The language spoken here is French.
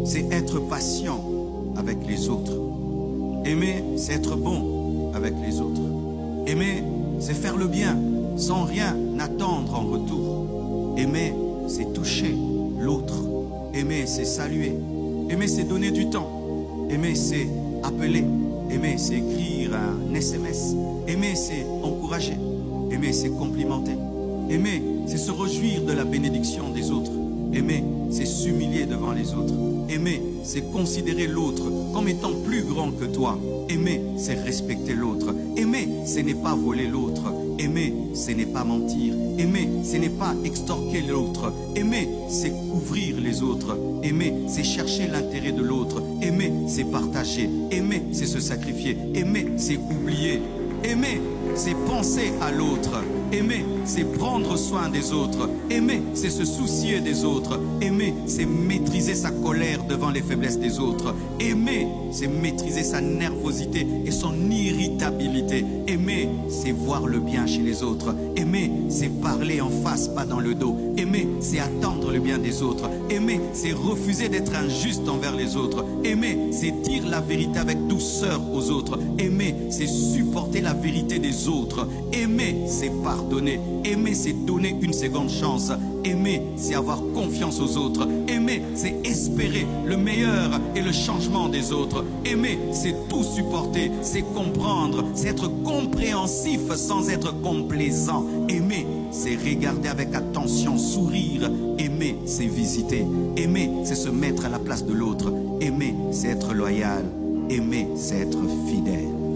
c'est être patient avec les autres. Aimer, c'est être bon avec les autres. Aimer, c'est faire le bien sans rien attendre en retour. Aimer, c'est toucher l'autre. Aimer, c'est saluer. Aimer, c'est donner du temps. Aimer, c'est appeler. Aimer, c'est écrire un SMS. Aimer, c'est encourager. Aimer, c'est complimenter. Aimer, c'est se réjouir de la bénédiction des autres. Aimer, c'est s'humilier devant les autres. Aimer, c'est considérer l'autre comme étant plus grand que toi. Aimer, c'est respecter l'autre. Aimer, ce n'est pas voler l'autre. Aimer, ce n'est pas mentir. Aimer, ce n'est pas extorquer l'autre. Aimer, c'est couvrir les autres. Aimer, c'est chercher l'intérêt de l'autre. Aimer, c'est partager. Aimer, c'est se sacrifier. Aimer, c'est oublier. Aimer, c'est penser à l'autre. Aimer, c'est prendre soin des autres. Aimer, c'est se soucier des autres. Aimer, c'est maîtriser sa colère devant les faiblesses des autres. Aimer, c'est maîtriser sa nervosité et son irritabilité. Aimer, c'est voir le bien chez les autres. Aimer, c'est parler en face, pas dans le dos. Aimer, c'est attendre le bien des autres. Aimer, c'est refuser d'être injuste envers les autres. Aimer, c'est dire la vérité avec douceur aux autres. Aimer, c'est supporter la vérité des autres. Aimer, c'est pardonner. Aimer, c'est donner une seconde chance. Aimer, c'est avoir confiance aux autres. Aimer, c'est espérer le meilleur et le changement des autres. Aimer, c'est tout supporter, c'est comprendre, c'est être compréhensif sans être complaisant. Aimer, c'est regarder avec attention, sourire. Aimer, c'est visiter. Aimer, c'est se mettre à la place de l'autre. Aimer, c'est être loyal. Aimer, c'est être fidèle.